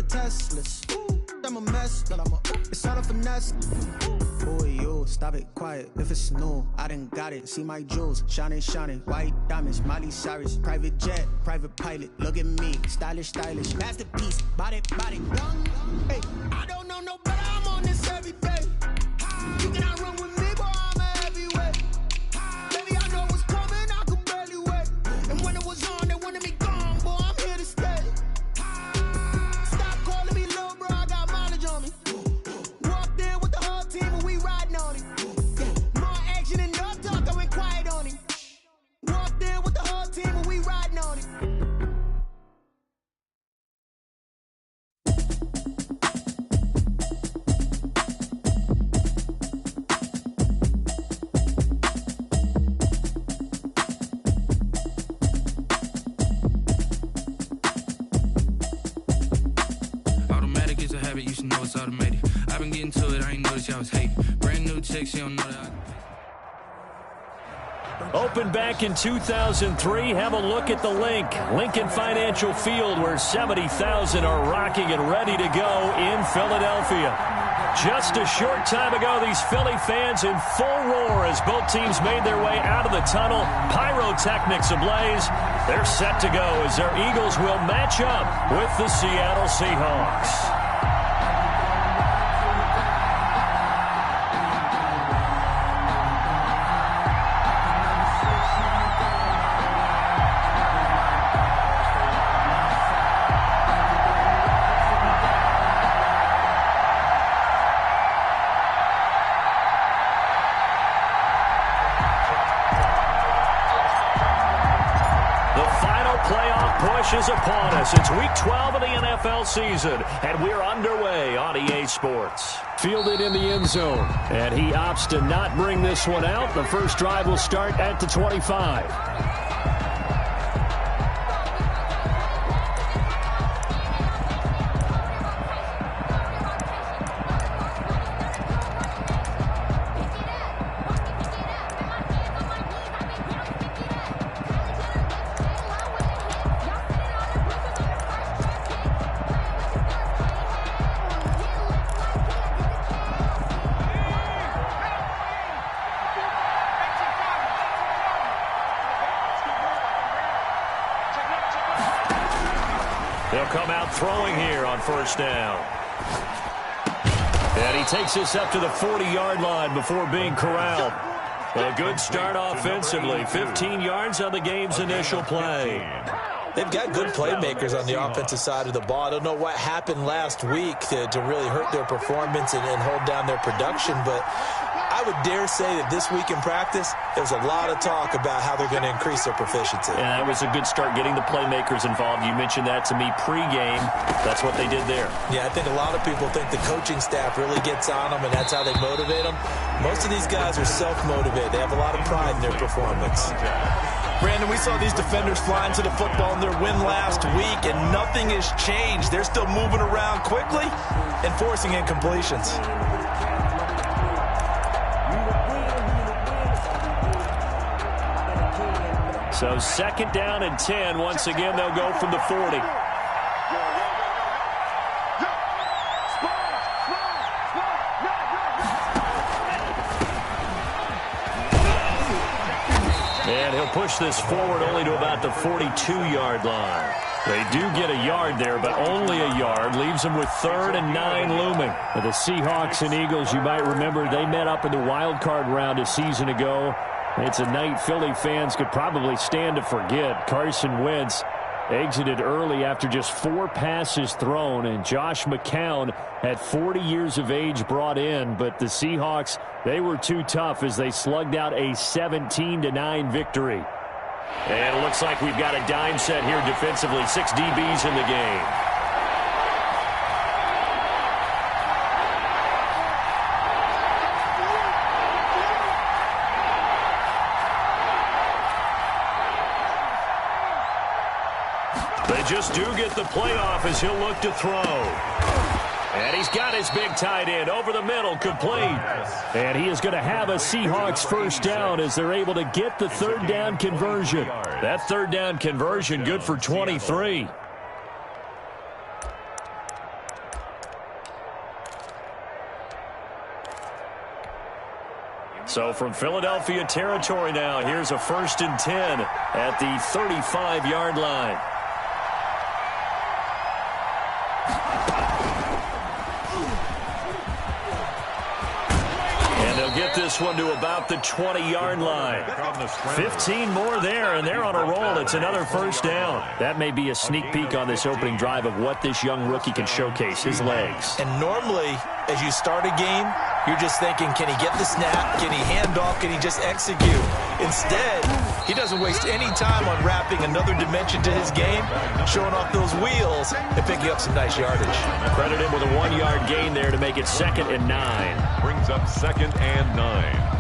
Teslas. I'm a mess, but it's all a finesse. Boy, you stop it quiet. If it's new, I done got it. See my jewels, shining, shining. White diamonds, Miley Cyrus. Private jet, private pilot. Look at me, stylish, stylish. Masterpiece, body, body. Hey, I don't know no better. I'm on this every day. You cannot run with me, boy. I'm a heavyweight. Baby, I know what's coming. I could barely wait. And when it was on, they wanted me gone, boy. I'm here to stay. Stop calling me little bro. I got mileage on me. Walked in with the whole team and we riding on him. More action and no talk. I went quiet on him. Walked in with the whole team and we riding on him. Automatic is a habit, you should know it's automated. I've been getting to it, I ain't noticed y'all was hating. Brand new chick, she don't know that Opened back in 2003. Have a look at the link. Lincoln Financial Field, where 70,000 are rocking and ready to go in Philadelphia. Just a short time ago, these Philly fans in full roar as both teams made their way out of the tunnel. Pyrotechnics ablaze. They're set to go as their Eagles will match up with the Seattle Seahawks. Is upon us. It's week 12 of the NFL season, and we're underway on EA Sports. Fielded in the end zone, and he opts to not bring this one out. The first drive will start at the 25. They'll come out throwing here on first down. And he takes this up to the 40-yard line before being corralled. A good start offensively. 15 yards on the game's initial play. They've got good playmakers on the offensive side of the ball. I don't know what happened last week to really hurt their performance and hold down their production, but I would dare say that this week in practice, there's a lot of talk about how they're going to increase their proficiency. And that was a good start getting the playmakers involved. You mentioned that to me pregame. That's what they did there. Yeah, I think a lot of people think the coaching staff really gets on them, and that's how they motivate them. Most of these guys are self-motivated. They have a lot of pride in their performance. Brandon, we saw these defenders flying to the football in their win last week, and nothing has changed. They're still moving around quickly and forcing incompletions. So second down and 10. Once again, they'll go from the 40. And he'll push this forward only to about the 42-yard line. They do get a yard there, but only a yard. Leaves them with 3rd and 9 looming. The Seahawks and Eagles, you might remember, they met up in the wild card round a season ago. It's a night Philly fans could probably stand to forget. Carson Wentz exited early after just 4 passes thrown, and Josh McCown at 40 years of age brought in, but the Seahawks, they were too tough as they slugged out a 17-9 victory. And it looks like we've got a dime set here defensively. 6 DBs in the game. They just do get the playoff as he'll look to throw. And he's got his big tight end over the middle, complete. And he is going to have a Seahawks first down as they're able to get the 3rd down conversion. That 3rd down conversion good for 23. So from Philadelphia territory now, here's a 1st and 10 at the 35-yard line. And they'll get this one to about the 20-yard line. 15 more there, and they're on a roll. It's another 1st down. That may be a sneak peek on this opening drive of what this young rookie can showcase, his legs. And normally, as you start a game, you're just thinking, can he get the snap? Can he hand off? Can he just execute? Instead, he doesn't waste any time on wrapping another dimension to his game, showing off those wheels and picking up some nice yardage. Credit him with a 1-yard gain there to make it 2nd and 9. Brings up 2nd and 9.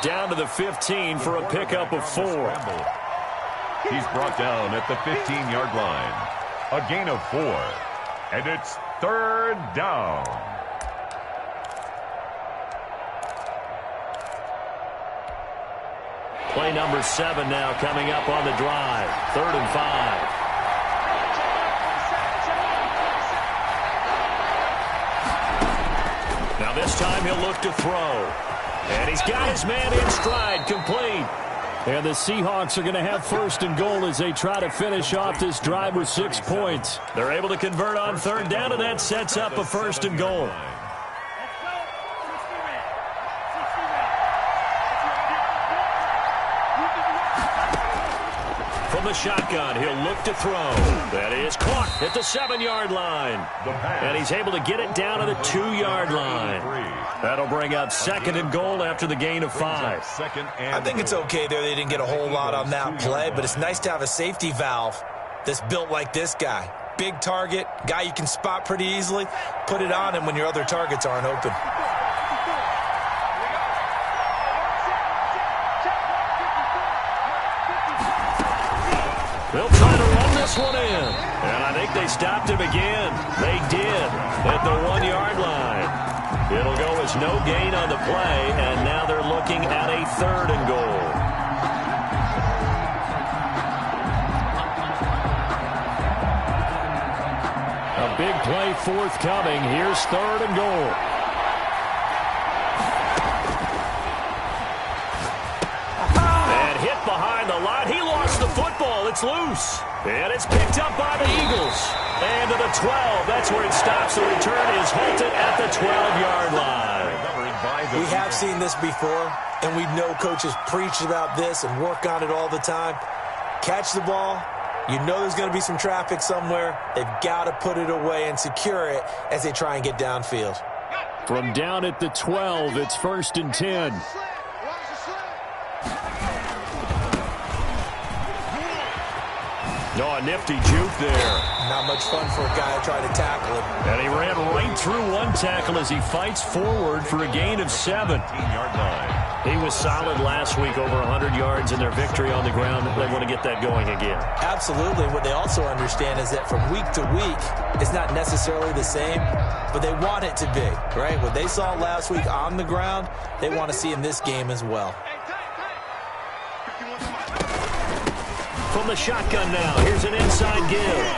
Down to the 15 for a pickup of 4. He's brought down at the 15-yard line. A gain of 4. And it's 3rd down. Play number 7 now coming up on the drive. 3rd and 5. Now this time he'll look to throw. And he's got his man in stride, complete. And the Seahawks are going to have 1st and goal as they try to finish off this drive with 6 points. They're able to convert on 3rd down, and that sets up a 1st and goal. From the shotgun, he'll look to throw. That is caught at the 7-yard line. And he's able to get it down to the 2-yard line. That'll bring up 2nd and goal after the gain of 5. I think it's okay there. They didn't get a whole lot on that play, but it's nice to have a safety valve that's built like this guy. Big target, guy you can spot pretty easily. Put it on him when your other targets aren't open. They'll try to run this one in. And I think they stopped him again. They did at the 1-yard line. It'll go as no gain on the play, and now they're looking at a 3rd and goal. A big play forthcoming. Here's 3rd and goal. And hit behind the line. He lost the football. It's loose. And it's picked up by the Eagles. And to the 12. That's where it stops. The return is halted at the 12-yard line. We have seen this before, and we know coaches preach about this and work on it all the time. Catch the ball. You know there's going to be some traffic somewhere. They've got to put it away and secure it as they try and get downfield. From down at the 12, it's 1st and 10. Oh, a nifty juke there. Not much fun for a guy trying to tackle him. And he ran right through one tackle as he fights forward for a gain of 7. 15-yard line. He was solid last week, over 100 yards in their victory on the ground. They want to get that going again. Absolutely. What they also understand is that from week to week, it's not necessarily the same, but they want it to be, right? What they saw last week on the ground, they want to see in this game as well. From the shotgun now, here's an inside give.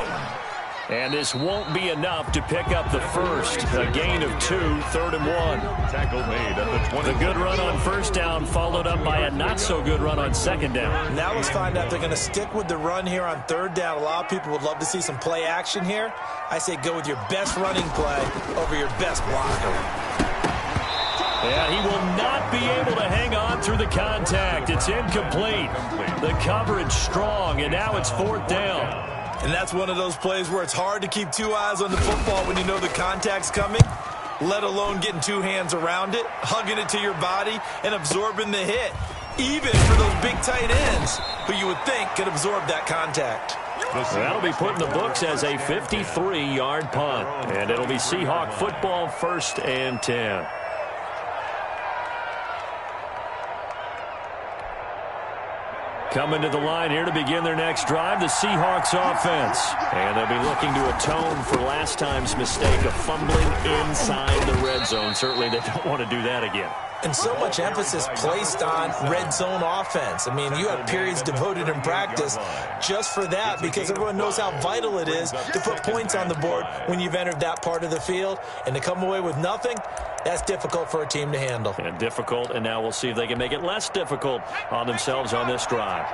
And this won't be enough to pick up the 1st. A gain of 2, 3rd and 1. Tackle made at the 20. The good run on 1st down followed up by a not-so-good run on 2nd down. Now let's find out if they're going to stick with the run here on 3rd down. A lot of people would love to see some play action here. I say go with your best running play over your best blocker. And he will not be able to hang on through the contact. It's incomplete. The coverage strong, and now it's 4th down. And that's one of those plays where it's hard to keep 2 eyes on the football when you know the contact's coming, let alone getting 2 hands around it, hugging it to your body, and absorbing the hit, even for those big tight ends who you would think could absorb that contact. That'll be put in the books as a 53-yard punt, and it'll be Seahawk football, 1st and 10. Coming to the line here to begin their next drive, the Seahawks offense. And they'll be looking to atone for last time's mistake of fumbling inside the red zone. Certainly they don't want to do that again. And so much emphasis placed on red zone offense. I mean, you have periods devoted in practice just for that because everyone knows how vital it is to put points on the board when you've entered that part of the field. And to come away with nothing, that's difficult for a team to handle. And difficult, and now we'll see if they can make it less difficult on themselves on this drive.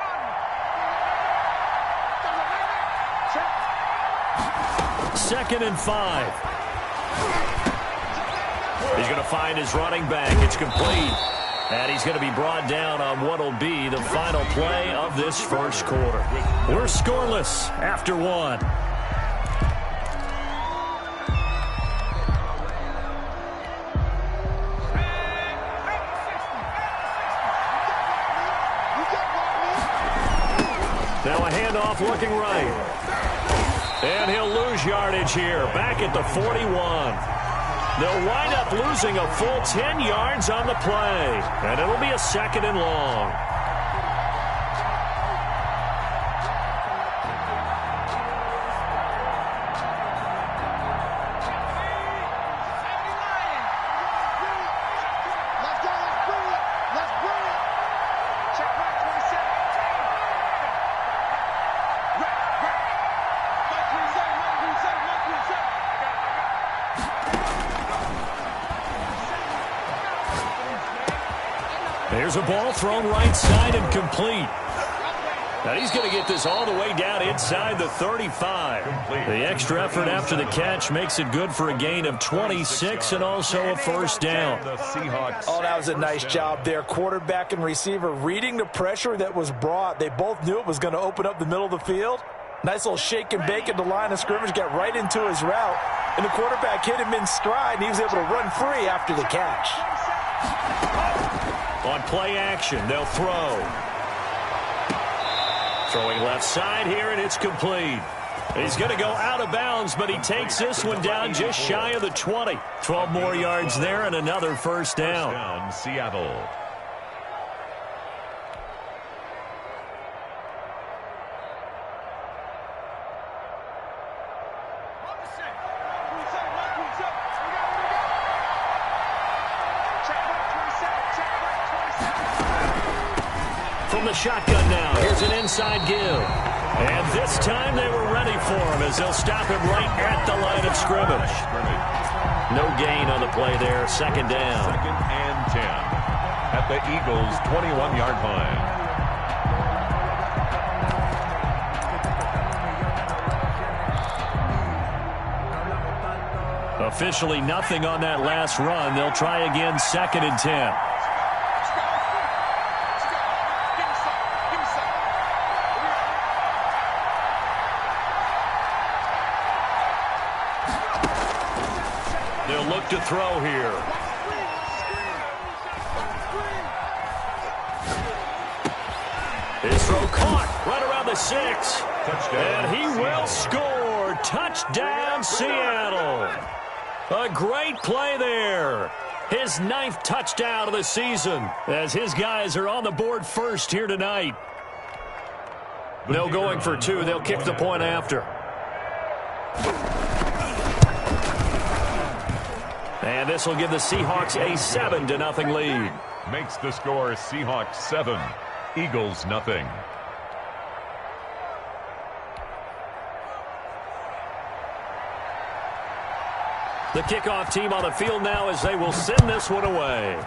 Second and 5. He's going to find his running back. It's complete. And he's going to be brought down on what will be the final play of this first quarter. We're scoreless after one. Now a handoff looking right. And he'll lose yardage here. Back at the 41. They'll wind up losing a full 10 yards on the play. And it'll be a second and long. There's a ball thrown right side and complete. Now he's going to get this all the way down inside the 35. The extra effort after the catch makes it good for a gain of 26 and also a first down. Oh, that was a nice job there. Quarterback and receiver reading the pressure that was brought. They both knew it was going to open up the middle of the field. Nice little shake and bake at the line of scrimmage, got right into his route. And the quarterback hit him in stride, and he was able to run free after the catch. On play action, they'll throw. Throwing left side here, and it's complete. He's going to go out of bounds, but he takes this one down just shy of the 20. 12 more yards there and another first down. First down, Seattle. From the shotgun now, here's an inside give. And this time they were ready for him as they'll stop him right at the line of scrimmage. No gain on the play there, second down. Second and 10 at the Eagles' 21-yard line. Officially nothing on that last run. They'll try again, second and 10. They'll look to throw here. His throw caught right around the 6. Touchdown. And he will score. Touchdown, Seattle. A great play there. His 9th touchdown of the season as his guys are on the board first here tonight. They'll going for 2. They'll kick the point after. And this will give the Seahawks a 7-0 lead. Makes the score Seahawks 7, Eagles nothing. The kickoff team on the field now as they will send this one away.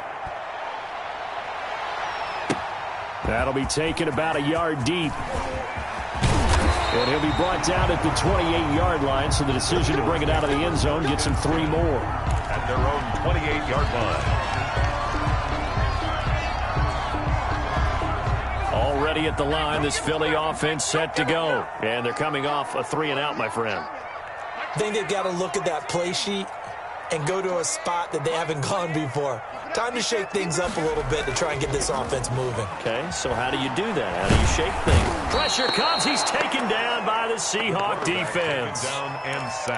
That'll be taken about a yard deep. And he'll be brought down at the 28-yard line, so the decision to bring it out of the end zone gets him 3 more. At their own 28-yard line. Already at the line, this Philly offense set to go. And they're coming off a 3-and-out, my friend. I think they've got to look at that play sheet and go to a spot that they haven't gone before. Time to shake things up a little bit to try and get this offense moving. Okay, so how do you do that? How do you shake things? Pressure comes. He's taken down by the Seahawk defense.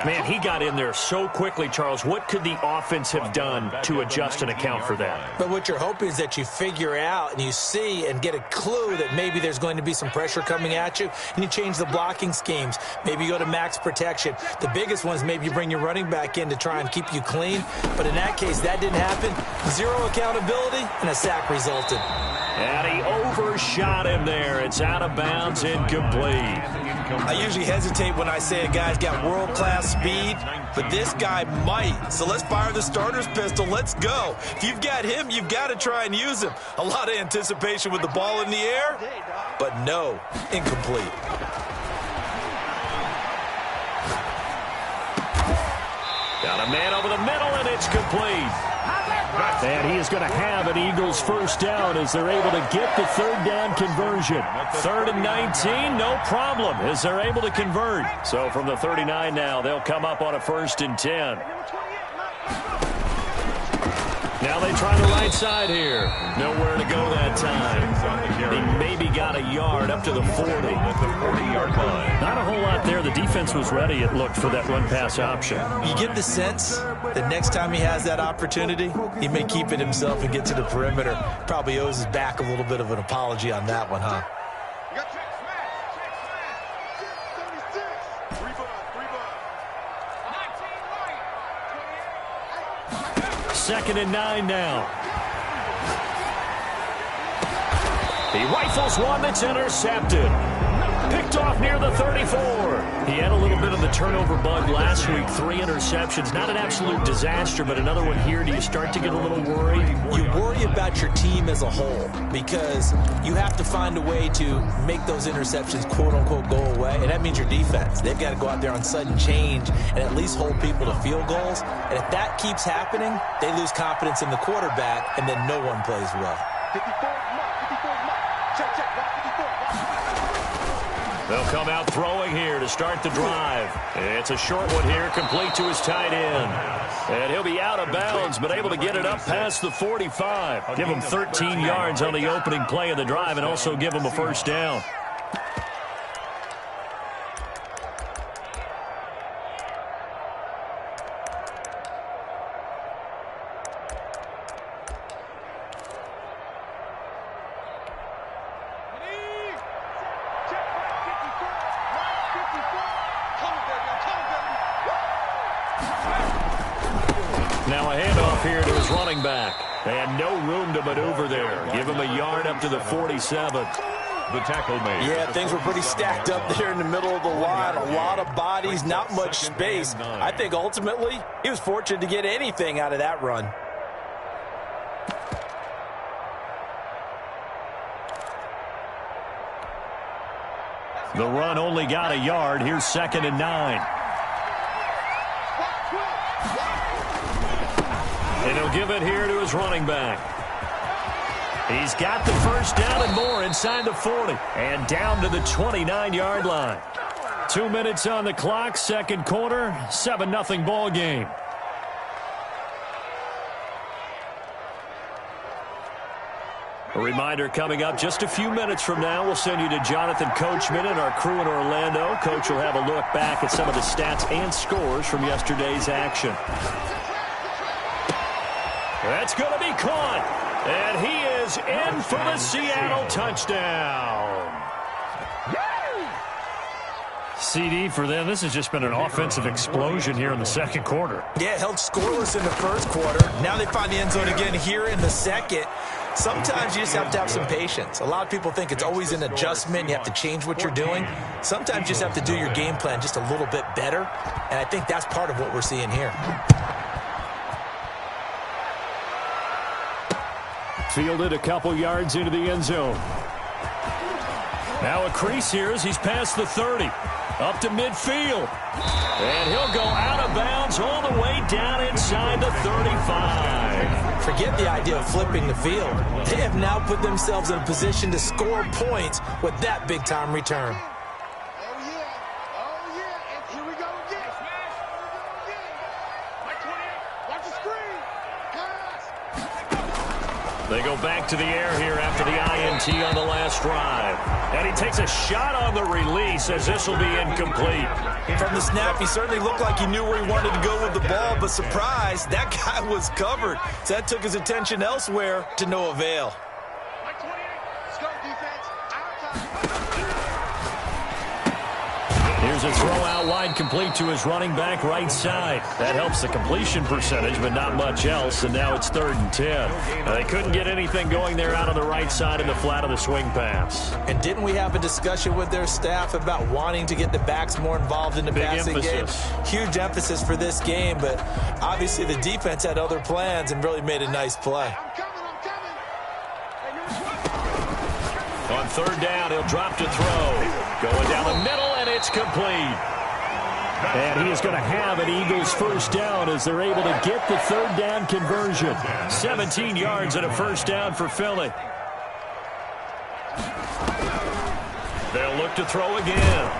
Man, he got in there so quickly, Charles. What could the offense have done to adjust and account for that? But what you're hoping is that you figure out and you see and get a clue that maybe there's going to be some pressure coming at you, and you change the blocking schemes. Maybe you go to max protection. The biggest one is maybe you bring your running back in to try and keep you clean. But in that case, that didn't happen. Zero accountability, and a sack resulted. And he overshot him there. It's out of bounds, incomplete. I usually hesitate when I say a guy's got world-class speed, but this guy might. So let's fire the starter's pistol. Let's go. If you've got him, you've got to try and use him. A lot of anticipation with the ball in the air, but no, incomplete. Got a man over the middle, and it's complete. And he is going to have an Eagles first down as they're able to get the third down conversion. 3rd and 19, no problem, as they're able to convert. So from the 39 now, they'll come up on a 1st and 10. Now they try the right side here. Nowhere to go that time. He maybe got a yard up to the 40. At the 40-yard line. Not a whole lot there. The defense was ready, it looked, for that run-pass option. You get the sense that next time he has that opportunity, he may keep it himself and get to the perimeter. Probably owes his back a little bit of an apology on that one, huh? 2nd and 9 now. He rifles one that's intercepted. Picked off near the 34. He had a little bit of the turnover bug last week. 3 interceptions. Not an absolute disaster, but another one here. Do you start to get a little worried? You worry about your team as a whole because you have to find a way to make those interceptions, quote-unquote, go away, and that means your defense. They've got to go out there on sudden change and at least hold people to field goals. And if that keeps happening, they lose confidence in the quarterback, and then no one plays well. 54, check, block 54. They'll come out throwing here to start the drive. It's a short one here, complete to his tight end. And he'll be out of bounds, but able to get it up past the 45. Give him 13 yards on the opening play of the drive and also give him a first down. Now a handoff here to his running back. They had no room to maneuver there. Give him a yard up to the 47. The tackle made. Yeah, things were pretty stacked up there in the middle of the line. A lot of bodies, not much space. I think ultimately he was fortunate to get anything out of that run. The run only got a yard. Here's 2nd and 9. And he'll give it here to his running back. He's got the first down and more inside the 40. And down to the 29-yard line. 2 minutes on the clock, second quarter, 7-0 ball game. A reminder coming up just a few minutes from now, we'll send you to Jonathan Coachman and our crew in Orlando. Coach will have a look back at some of the stats and scores from yesterday's action. That's going to be caught. And he is in for the Seattle touchdown. CD for them. This has just been an offensive explosion here in the second quarter. Yeah, held scoreless in the first quarter. Now they find the end zone again here in the second. Sometimes you just have to have some patience. A lot of people think it's always an adjustment. You have to change what you're doing. Sometimes you just have to do your game plan just a little bit better. And I think that's part of what we're seeing here. Fielded a couple yards into the end zone. Now a crease here as he's past the 30. Up to midfield. And he'll go out of bounds all the way down inside the 35. Forget the idea of flipping the field. They have now put themselves in a position to score points with that big-time return. Oh, yeah. And here we go again. They go back to the air here after the INT on the last drive. And he takes a shot on the release as this will be incomplete. From the snap, he certainly looked like he knew where he wanted to go with the ball, but surprise, that guy was covered. So that took his attention elsewhere to no avail. Here's a throw out wide, complete to his running back right side. That helps the completion percentage, but not much else, and now it's 3rd and 10. They couldn't get anything going there out on the right side in the flat of the swing pass. And didn't we have a discussion with their staff about wanting to get the backs more involved in the passing game? Huge emphasis for this game, but obviously the defense had other plans and really made a nice play. On 3rd down, he'll drop to throw. Going down the middle, and it's complete. And he is going to have an Eagles first down as they're able to get the 3rd down conversion. 17 yards and a first down for Philly. They'll look to throw again.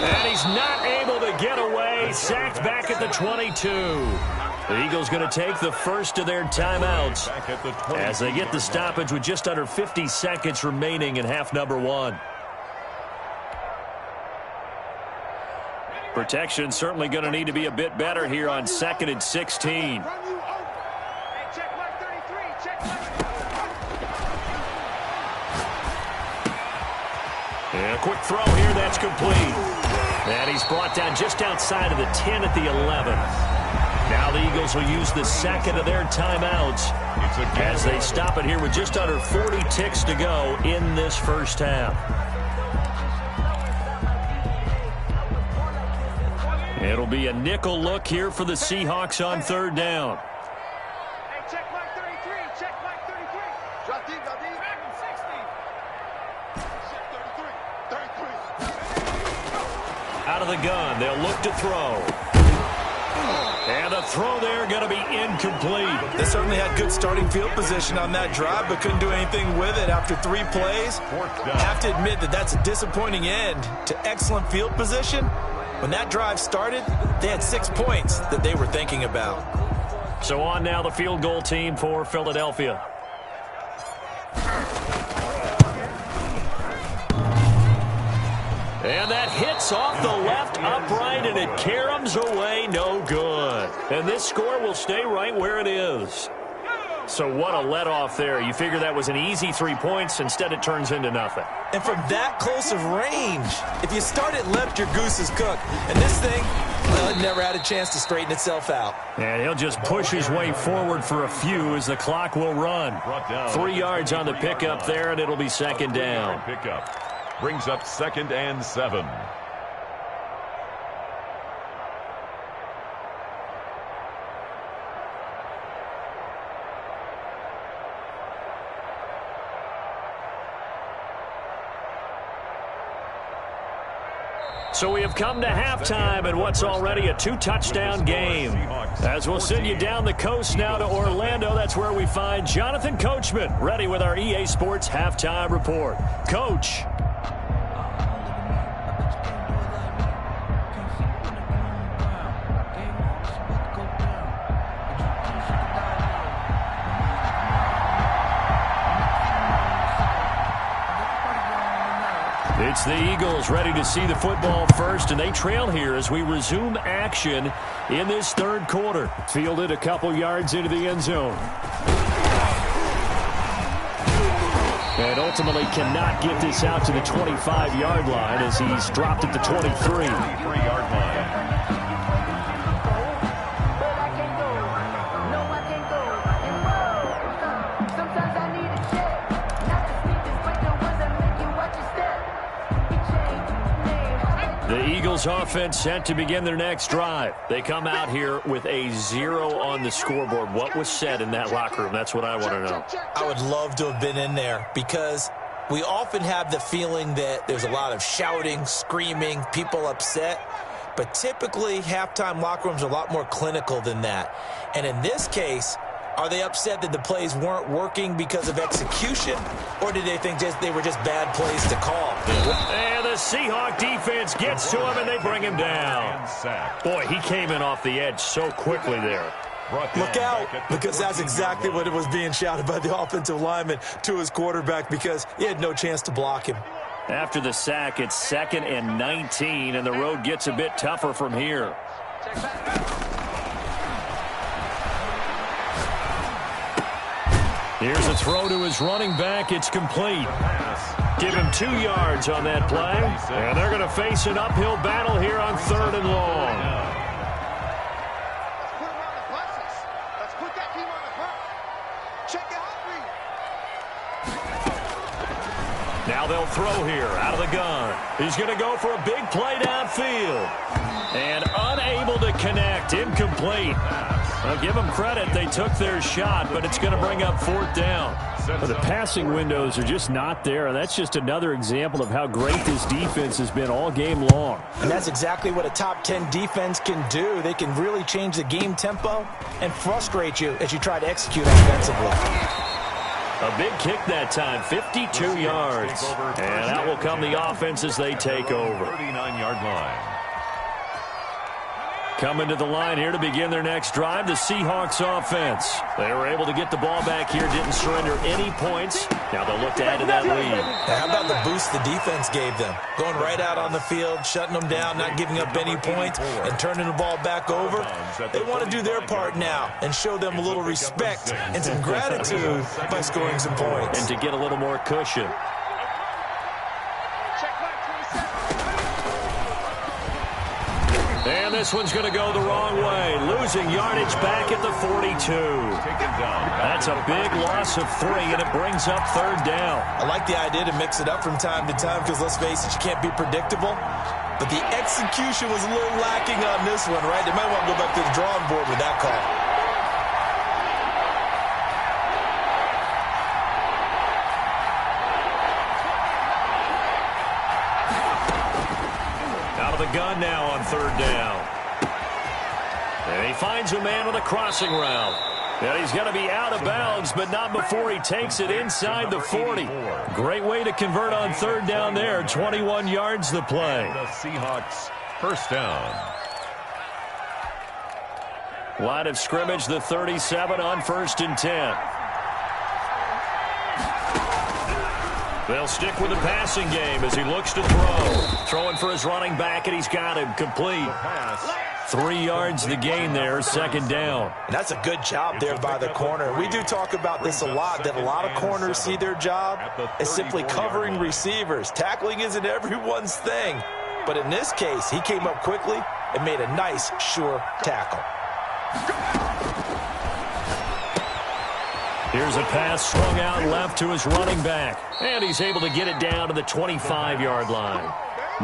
And he's not able to get away. Sacked back at the 22. The Eagles going to take the first of their timeouts as they get the stoppage with just under 50 seconds remaining in half number 1. Protection certainly going to need to be a bit better here on 2nd and 16. And a quick throw here, that's complete. And he's brought down just outside of the 10 at the 11th. Now the Eagles will use the second of their timeouts as they stop it here with just under 40 ticks to go in this first half. It'll be a nickel look here for the Seahawks on 3rd down. Hey, check mark 33. Check mark 33. Drop deep, drop deep. Back in 60. 33. Out of the gun, they'll look to throw. And the throw there going to be incomplete. They certainly had good starting field position on that drive, but couldn't do anything with it after 3 plays. Have to admit that that's a disappointing end to excellent field position. When that drive started, they had 6 points that they were thinking about. So on now the field goal team for Philadelphia. And that hits off the left upright, and it caroms away, no good. And this score will stay right where it is. So what a let-off there. You figure that was an easy 3 points. Instead, it turns into nothing. And from that close of range, if you start it left, your goose is cooked. And this thing, well, it never had a chance to straighten itself out. And he'll just push his way forward for a few as the clock will run. 3 yards on the pickup there, and it'll be 2nd down. Pickup brings up 2nd and 7. So we have come to halftime in what's already a 2-touchdown game. As we'll send you down the coast now to Orlando, that's where we find Jonathan Coachman ready with our EA Sports Halftime Report. Coach. It's the Eagles ready to see the football first, and they trail here as we resume action in this 3rd quarter. Fielded a couple yards into the end zone. And ultimately cannot get this out to the 25-yard line as he's dropped at the 23-yard line. The Eagles offense set to begin their next drive. They come out here with a 0 on the scoreboard. What was said in that locker room? That's what I want to know. I would love to have been in there because we often have the feeling that there's a lot of shouting, screaming, people upset. But typically, halftime locker rooms are a lot more clinical than that. And in this case, are they upset that the plays weren't working because of execution, or did they think they were just bad plays to call? And the Seahawk defense gets to him, and they bring him down. Boy, he came in off the edge so quickly there. Look out, because that's exactly what it was being shouted by the offensive lineman to his quarterback, because he had no chance to block him. After the sack, it's 2nd and 19, and the road gets a bit tougher from here. Here's a throw to his running back. It's complete. Give him 2 yards on that play. And they're going to face an uphill battle here on 3rd and long. Let's put that team on the front. Check it out, Now they'll throw here out of the gun. He's going to go for a big play downfield. And unable to connect. Incomplete. I'll give them credit. They took their shot, but it's going to bring up 4th down. Well, the passing windows are just not there, and that's just another example of how great this defense has been all game long. And that's exactly what a top 10 defense can do. They can really change the game tempo and frustrate you as you try to execute offensively. A big kick that time, 52 yards. And out will come the offense as they take over. 39-yard line. Coming to the line here to begin their next drive, the Seahawks offense. They were able to get the ball back here, didn't surrender any points. Now they'll look to add to that lead. How about the boost the defense gave them? Going right out on the field, shutting them down, not giving up any points, and turning the ball back over. They want to do their part now and show them a little respect and some gratitude by scoring some points. And to get a little more cushion. And this one's going to go the wrong way. Losing yardage back at the 42. That's a big loss of 3, and it brings up 3rd down. I like the idea to mix it up from time to time because, let's face it, you can't be predictable. But the execution was a little lacking on this one, right? They might want to go back to the drawing board with that call. The gun now on 3rd down. And he finds a man on the crossing route. And he's going to be out of bounds, but not before he takes it inside the 40. Great way to convert on 3rd down there. 21 yards the play. The Seahawks, 1st down. Line of scrimmage, the 37 on 1st and 10. They'll stick with the passing game as he looks to throw. Throwing for his running back, and he's got him complete. 3 yards the gain there, 2nd down. And that's a good job there by the corner. We do talk about this a lot, that a lot of corners see their job as simply covering receivers. Tackling isn't everyone's thing. But in this case, he came up quickly and made a nice, sure tackle. Here's a pass swung out left to his running back. And he's able to get it down to the 25-yard line.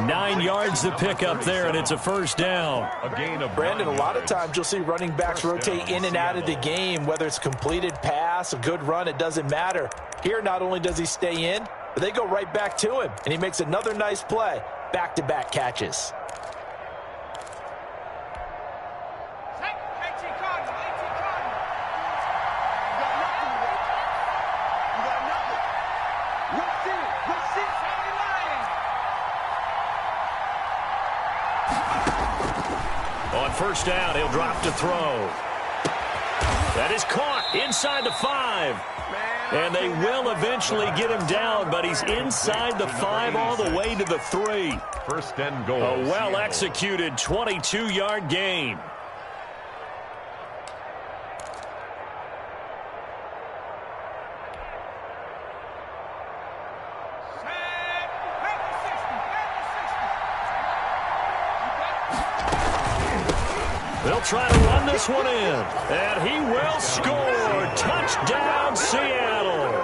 9 yards to pick up there, and it's a 1st down. Brandon, a lot of times you'll see running backs rotate in and out of the game, whether it's completed pass, a good run, it doesn't matter. Here, not only does he stay in, but they go right back to him, and he makes another nice play. Back-to-back catches. On 1st down, he'll drop to throw. That is caught inside the 5. And they will eventually get him down, but he's inside the 5 all the way to the 3. 1st and goal. A well-executed 22-yard gain. They'll try to run this one in, and he will score. Touchdown, Seattle.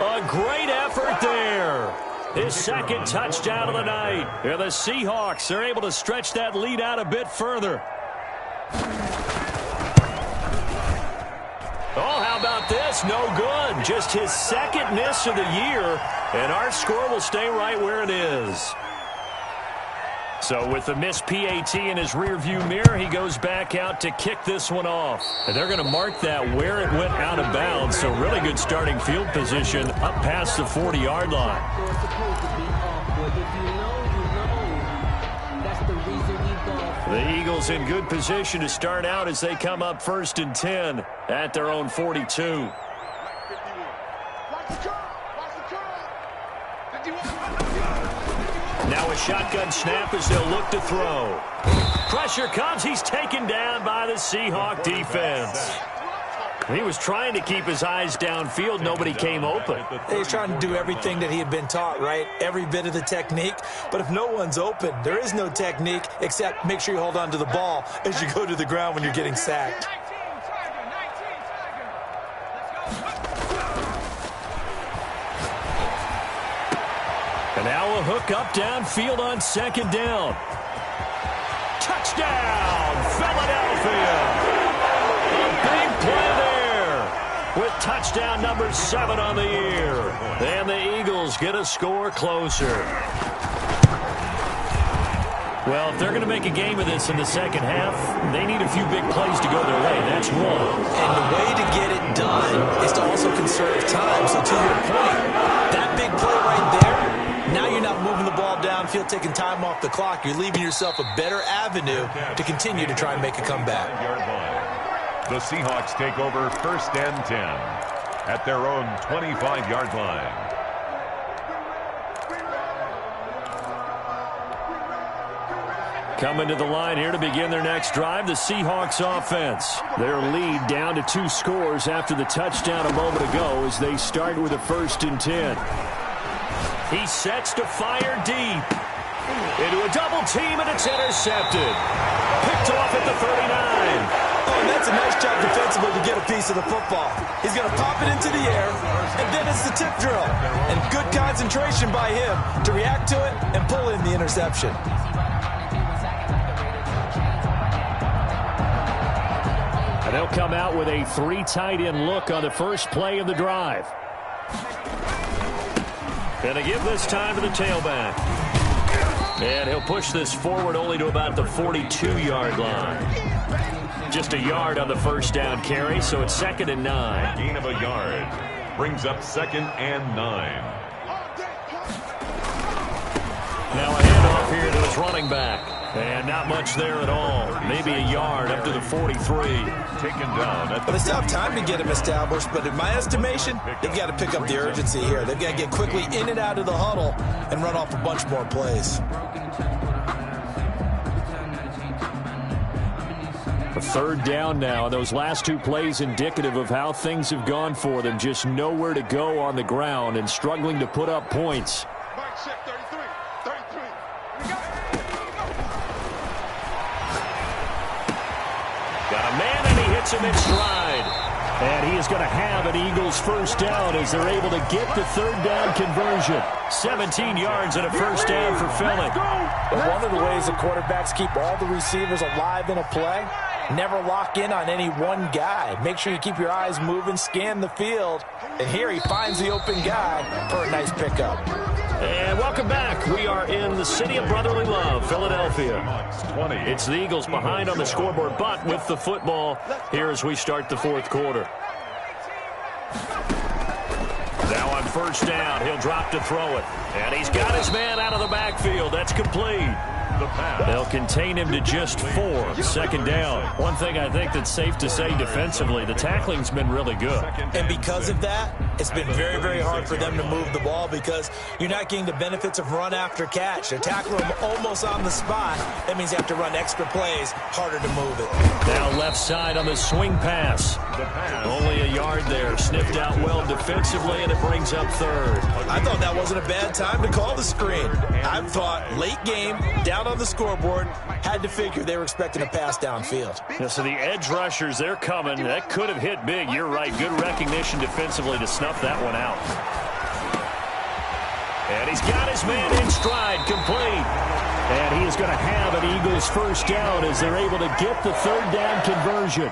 A great effort there. His 2nd touchdown of the night. And the Seahawks are able to stretch that lead out a bit further. Oh, how about this? No good. Just his 2nd miss of the year, and our score will stay right where it is. So with the missed PAT in his rearview mirror, he goes back out to kick this one off. And they're going to mark that where it went out of bounds. So really good starting field position up past the 40-yard line. The Eagles in good position to start out as they come up 1st and 10 at their own 42. Now a shotgun snap as they'll look to throw. Pressure comes. He's taken down by the Seahawk defense. He was trying to keep his eyes downfield. Nobody came open. He's trying to do everything that he had been taught, right? Every bit of the technique. But if no one's open, there is no technique except make sure you hold on to the ball as you go to the ground when you're getting sacked. And now a hook up downfield on 2nd down. Touchdown, Philadelphia! Big play there with touchdown number 7 on the year. And the Eagles get a score closer. Well, if they're going to make a game of this in the second half, they need a few big plays to go their way. That's one. And the way to get it done is to also conserve time. So to your point, that big play right there, now you're not moving the ball downfield, taking time off the clock. You're leaving yourself a better avenue to continue to try and make a comeback. The Seahawks take over 1st and 10 at their own 25-yard line. Coming to the line here to begin their next drive, the Seahawks offense. Their lead down to 2 scores after the touchdown a moment ago as they start with a 1st and 10. He sets to fire deep. Into a double team, and it's intercepted. Picked off at the 39. Oh, and that's a nice job defensively to get a piece of the football. He's going to pop it into the air, and then it's the tip drill. And good concentration by him to react to it and pull in the interception. And they'll come out with a 3 tight end look on the first play of the drive. And they give this time to the tailback. And he'll push this forward only to about the 42-yard line. Just a yard on the 1st down carry, so it's 2nd and 9. Gain of a yard brings up 2nd and 9. Now a handoff here to his running back. And not much there at all. Maybe a yard up to the 43. Taken down. But they still have time to get him established, but in my estimation, they've got to pick up the urgency here. They've got to get quickly in and out of the huddle and run off a bunch more plays. A 3rd down now. Those last 2 plays indicative of how things have gone for them. Just nowhere to go on the ground and struggling to put up points. Got a man, and he hits him in stride. And he is going to have an Eagles 1st down as they're able to get the 3rd down conversion. 17 yards and a 1st down for Philly. But one of the ways the quarterbacks keep all the receivers alive in a play, never lock in on any one guy. Make sure you keep your eyes moving, scan the field. And here he finds the open guy for a nice pickup. And welcome back. We are in the city of brotherly love, Philadelphia. It's the Eagles behind on the scoreboard, but with the football here as we start the 4th quarter. Now on 1st down, he'll drop to throw it. And he's got his man out of the backfield. That's complete. They'll contain him to just 4. 2nd down. One thing I think that's safe to say defensively, the tackling's been really good. And because of that, it's been very, very hard for them to move the ball because you're not getting the benefits of run after catch. They tackle him almost on the spot. That means you have to run extra plays, harder to move it. Now left side on the swing pass. Only a yard there. Sniffed out well defensively, and it brings up 3rd. I thought that wasn't a bad time to call the screen. I thought late game, down on the scoreboard, had to figure they were expecting a pass downfield. Yeah, so the edge rushers, they're coming. That could have hit big. You're right. Good recognition defensively to snuff that one out. And he's got his man in stride, complete. And he is going to have an Eagles 1st down as they're able to get the 3rd down conversion.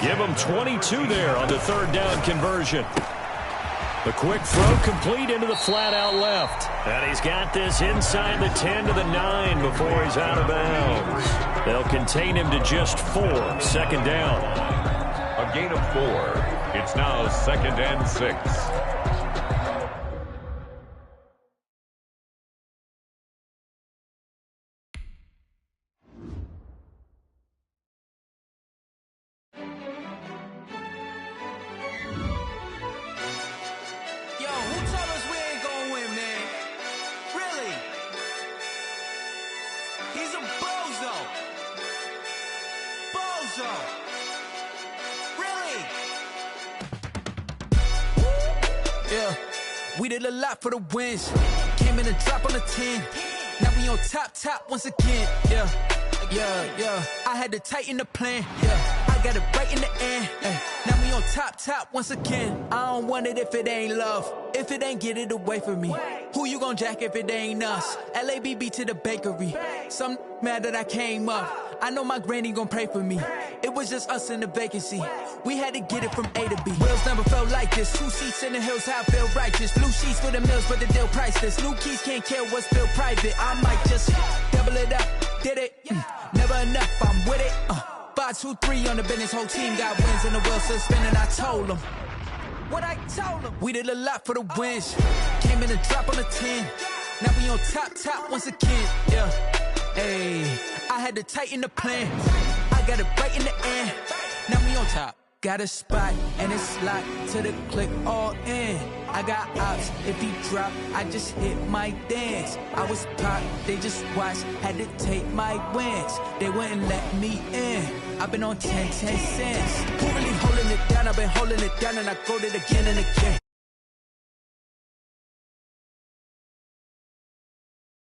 Give them 22 there on the 3rd down conversion. The quick throw complete into the flat out left. And he's got this inside the 10 to the 9 before he's out of bounds. They'll contain him to just 4. 2nd down. A gain of 4. It's now 2nd and 6. yeah. We did a lot for the wins. Came in a drop on the 10. Now we on top once again, yeah. I had to tighten the plan, yeah. I got it right in the end, now we on top once again. I don't want it if it ain't love. If it ain't, get it away from me. Who you gon' jack if it ain't us? LABB to the bakery. Some mad that I came up. I know my granny gon' pray for me. It was just us in the vacancy. We had to get it from A to B. Wheels never felt like this. 2 seats in the hills, how I feel righteous. Blue sheets for the mills, but the deal priceless. New keys can't care what's still private. I might just double it up. Did it? Never enough, I'm with it. 5, 2, 3 on the business. Whole team got wins and the wheels still spinning. I told them what I told them. We did a lot for the wins. Came in a drop on the 10. Now we on top once again, yeah. Ayy, I had to tighten the plan. I got it right in the end. Now we on top. Got a spot and it's locked to the click all in. I got ops, if he drop, I just hit my dance. I was popped, they just watched, had to take my wins. They wouldn't let me in. I've been on 10 cents. Who really holding it down? I've been holding it down and I go it again and again.